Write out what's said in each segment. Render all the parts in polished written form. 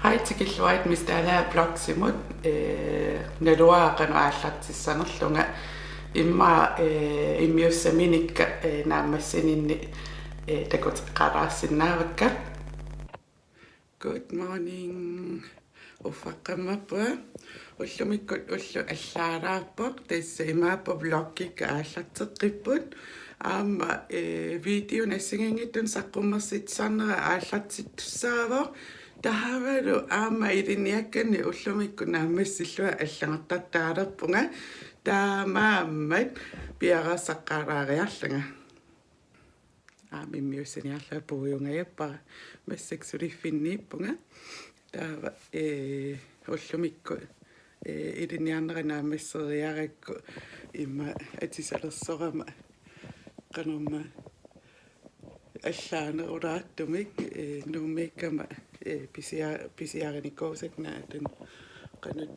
Haitikilluait mistaalaa blogsimut naluaaqanuaallartissanerlunga imma immiussaminikka naammassaninni takuteqqaraassinnaavakka. Good morning. Ufaqqamappa ullumikkut ullu allaaraappoq tassa imaappa blogikka aallarteqqipput aamma video nassingangittun saqqummersitsarnera aallartittussaavoq tahavalu aamma iliniakkanni ullumikku naammassillua аллангертартааlerpunga taamaammat piarasaqqaraariarlanga aamimmiussaniarla puujungajappa massaksurifinniippunga taava ullumikku iliniarnera naammasseriarakku imma atisalersorama qanorma allaanerulaattumik nuumiikkama pisiarinikoosaknaatun qanut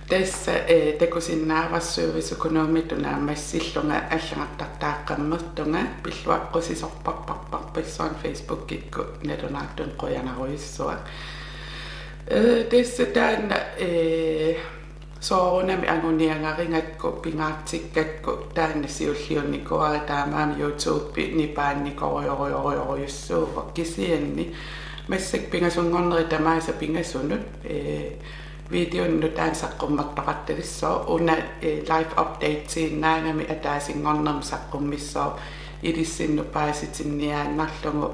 tässä tekusinnaavassuuvisukономит unaammassillunga аллангартартааққаммертунга пиллуаққусисорпарпарпарписсуан Facebook-икку налунааттун qoyanaruissuaq tässä taanna soorunami anguniangaringakku pingaartikkakku taanna siulliunnikuara taamaami YouTube nipaannikorioriorioriussuuvoq kisianni massak pingasungorneri tamaasa pingasunut videon nu taansaqqummertaqartalissoo una live update-siinnaangami ataasingornermsaqqumissoo ilissinnu paasitinniaannarlugu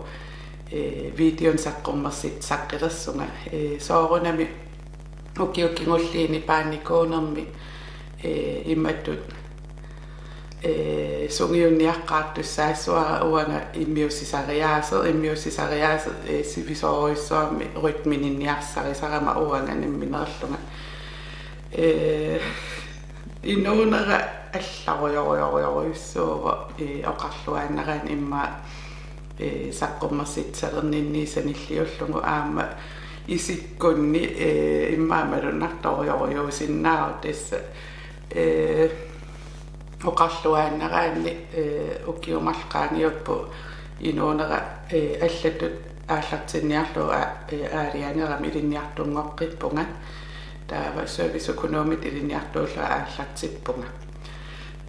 videon saqqummersitsaqqilersunga soorunami ukiukingulliini paannikuunermi immatut sungiunniaqqaartussaassua uanga immiussisariaase sivisoorissuarmi rytmininniarsarisarama uanga nimminerlunga innuunera алларуйоруйоруйуссуува оқарлуааннерaan имма саққуммерситсалернинниисаниллиуллугу аама исиккунни иммаамалуннарторуйоруйуусиннаау тасса оқарлуааннераанни укиумарлqaangiuppu инуунера аллатут ааллартинниарлуга аалианерами илинниартунгоққиппунга таава serviceøkonomit илинниартуулла ааллартиппунга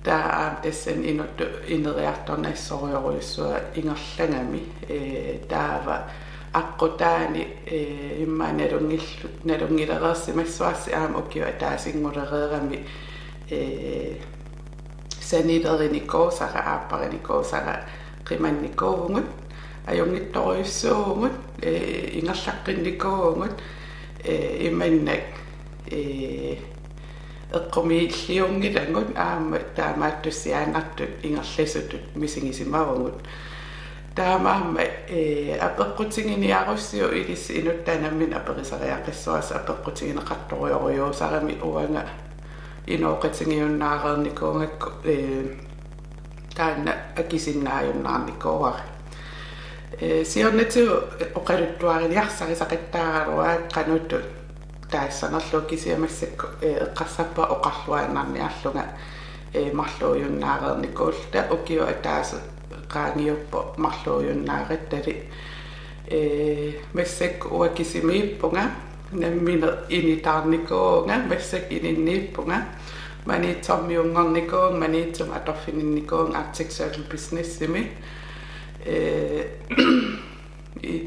таа тассан инутту инериарторнассоруйоруйуссуа ингерлангами таава аққутаани имма налунгилерерсимассуарси аама укиу атаасингулереерами saniterinikoosara aapparinikoosara qimannikouungut ajungittoriussuungut ingerlaqqinnikouungut imannak eqqumiilliungilangut aama taamaattussiaanartut ingerlasutut misingisimavungut taamaamma apeqqutinginiarussiu ilissi inuttaanammin aperisariaqissuas apeqqutingineqartorioriuusarami uanga inooqatingiunnaareernikuungakku taanna akisinnaajunnaarnikuuari siornatiu oqaluttuariliarsarisaqattaaraluaat qanuttu taassanerlu kisiamassakku eqqassappa oqarluaannarniarlunga marluujunnaareernikuullta ukiu ataasa qaangiuppu marluujunnaarettali massakku uakisimiippunga nammine initaarnikuunga massak ininniippunga maniitsormiunngornikuung maniitsum atorfininikuung artificial businessimi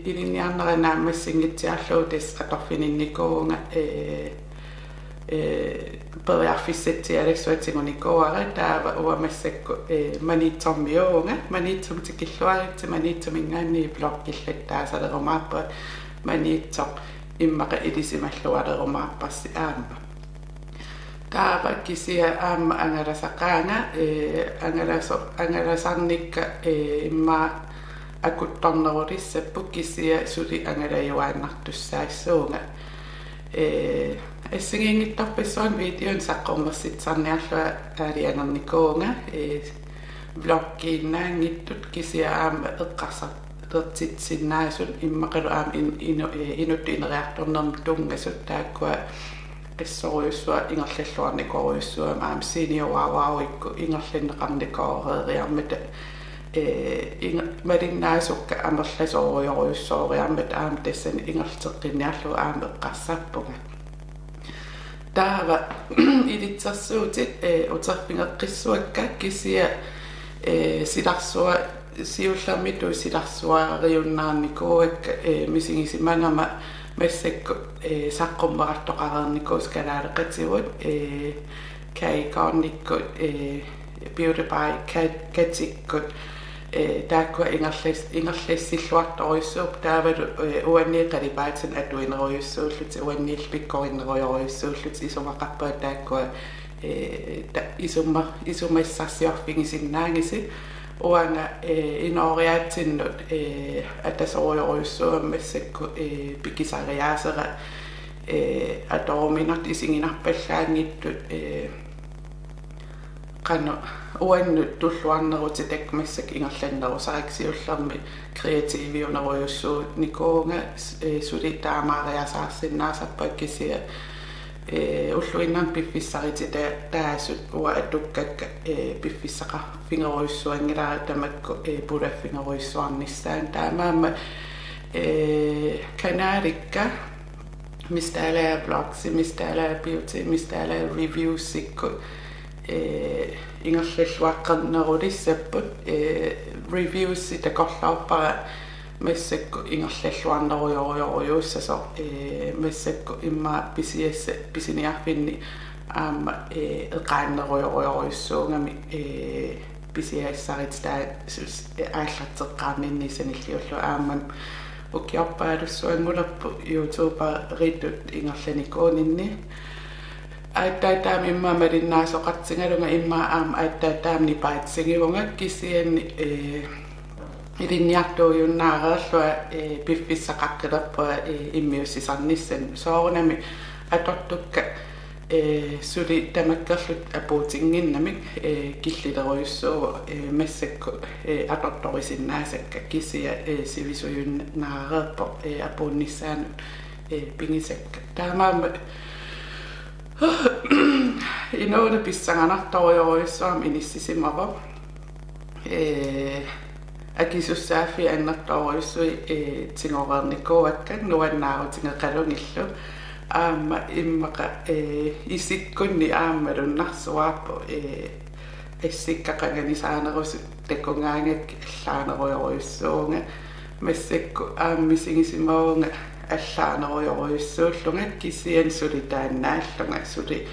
ilinniarneranaammassingitsiarluu tas atorfininnikuunga periarfissatialassuatingunikuara taava uamassakku maniitsormiuunga maniitsum tikilluaritsi maniitsum ingaanni bloggillattaasalerumaappua maniitsor immaqa ilisimallualerumaappassi aamma taava kisia aamma angalasaqaanga angalasarnikka imma akuttornerulissappu kisia suli angalajuaannartussaassuunga Assingingittorpissuan videon saqqormassitsarniarlua aaliangernikuunga vloggiinnaangittut kisiaama eqqarsartertitsinnaasut immaqalu aam inuttu ineriartornerm tungasut taakkua qissoruyussua ingerlalluarnikooruyussuam aam seniorwaawaaikku ingerlinneqarnikooreriarmata marinnaasukka amerlasooruyoruyussooriarmat aam tassan ingerteqqinniarlu aam eqqarsappunga taava ilitsersuutit uterfingeqqissuakka kisia silarsua siullermitu silarsuariunnaarnikuuakka misingisimangama массакку саққуммеқартоқарерникуус калаалеқатигут кайкорникку beautify катиккут тааккуа ингерлассиллуарторюссууп таавалу уанниеқалипаатин атуинеруйуссууллути уанниил пиккориннеруйоруйуссууллути исумақарпаа тааккуа исумассарсиорфигисиннаагиси уанга инориаатсиннут атасоруйоруйуссуам массакку пикисариаасера атооминарт исигинарпаллаангиттут qannu uannut tulluarnerutitak massak ingerlannerusariksiullermi kreatiiviuneruyussuut nikuunga sulitaamaariasaarsinnaasarpakkisia ulluinnam piffissariti taasut ua atukkakka piffissaqarfingeruyussuangilaari tamakku pulaffingeruyussuarnissaan taamaama kanaalikka mistala blogs mistala beauty mistala reviews sikku ingerlalluaqqernerulissaput reviews itakorlaarpara массакку ингерлаллуарнеруйоруйоруйууссасо массакку имма писиасса писиниарфинни аама эқааннеруйоруйоруйуссуунгами писиассарит таа ааллартеққарнинни саниллиуллу ааман укиорпаалуссуангулерпу YouTube ритут ингерланикуунинни аттаатаам имма малиннаасоқартингалунга имма аама аттаатаамни паатсигивунга кисианни илинниартуйуннаарерлуа пиффиссақаққилерпуа иммиуссисарнissan соорунами атортукка сули тамаккерлут апуутингиннамик киллилеруйуссуу массакку аторторисиннаасакка кисия сивисуйуннаарерпо апуунниссаанут пингисакка таамаама инооне писсанганарторюоруйуссуам иниссисимаво акисуссаафи аннэрторюссуи тингорерникуакка нуаннаарутингеқалунгиллу аама иммақа исиккунни аамалуннарсуааппу ассиккақанганисаанерусу такунгаангак аллаанеруйоруйуссуунга массакку ааммисигисимаунга аллаанеруйоруйуссууллунга кисиан сулитааннааллунга сули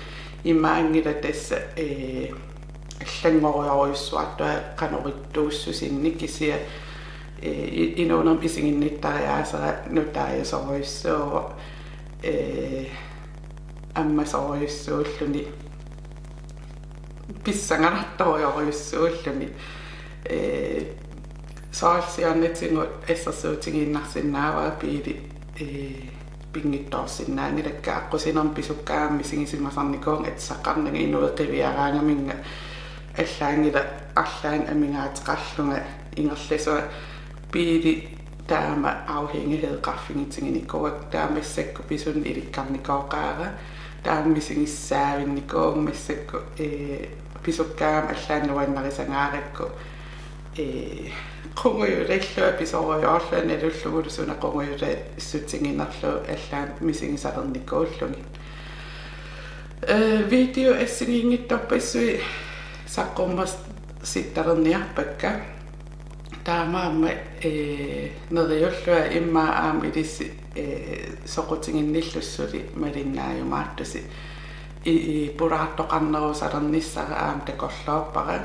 имаангила тасса аллангоруйоруйуссуартуа каноритtuussusinni kisia inunam isinginnittariaasera nutariasoruissuuva аммасоруйуссууллуни писсанганарторюоруйуссууллуни соорсиарнатингут ассерсуутингииннарсинааваа пиили пингитторсиннаангилакка аққусинерм писуккаамми сигисимасарникуун атсаққарнага инуэқивиараангаминга аллаангила арлаан амингаатеқарлунга ингерласуа пиили таама afhængighed qaffingitiginikkuak taamassakku pisun ilikkarnikooqaara taammisingissaavinnikkuung massakku pisukkaam allaannuannarisangaarikku qunguyulallua pisoruyorluan alullugulusuna qunguyula issutsinginerlu allaan misingisalernikkuullungi video assingiingittorpassui saqqummas sittalerniarpakka таамаама нерриуллуа имма аам илисси соқутингинниллуссули малиннааюмааттуси и пураартоқарнерусалерниссара аам такорлооппара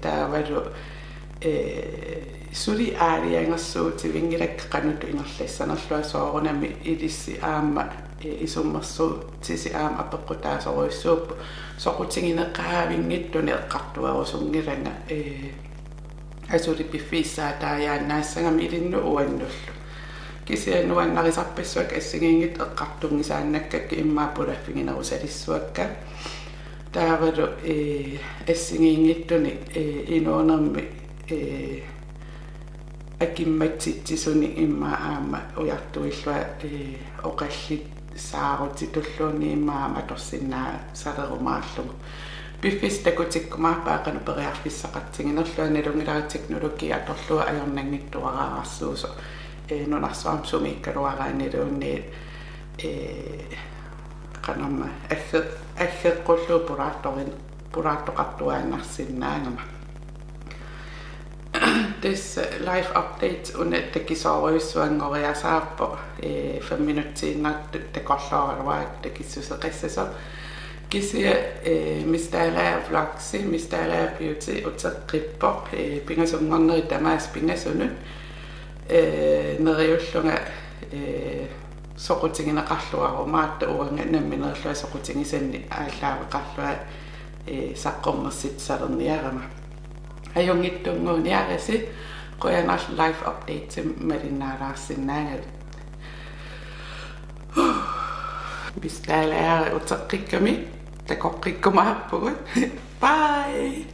таавалу сули аалиангерсуути вингилаккануту ингерлассанерлуа соорунами илисси аама исуммерсуу тиси аам апеққутаасоруйуссууппу соқутингинеқаавингиттуни эққартуарусунгиланга асули пиффиссаа тааяннаассагами илинну уаннуллу kisia nuannarisarpissuak assingingit eqqartungisaannakka immaapulaffinginarusalisuakka taavalu assingingittuni inuunermi akimmatsitsisuni imma aama ujartuillua oqallit saarutitulluuni imma torsinnaa salerumaallugu piffis takutikkumaappaaqanu periarfissaqartinginerluani lungilaariteknologia atorlua ajornangittuaraarsuuso nunarsuarmsumi ikkaluaraaniluunni qanamma aggeqqullu puraattoqartuaannarsinnaangama this live update unettakisooruissuangoriasaarpo 5 minuttiinnaat takorlooraluaak takissuseqissaso kisia mistaalaa vlogsi mistaalaa beauty uteqqippoq pingasungorneri tamaas pingasunut neriullunga soqutigineqarluarumaat uanga namminerlua soqutigisanni aalлaaveqarlua saqqornersitsalerniarama ajungittunguuniarasi qoyanar live update malinnaalaarsinnaangal mistaalaa uteqqikkami takoqqikkumaappugut bye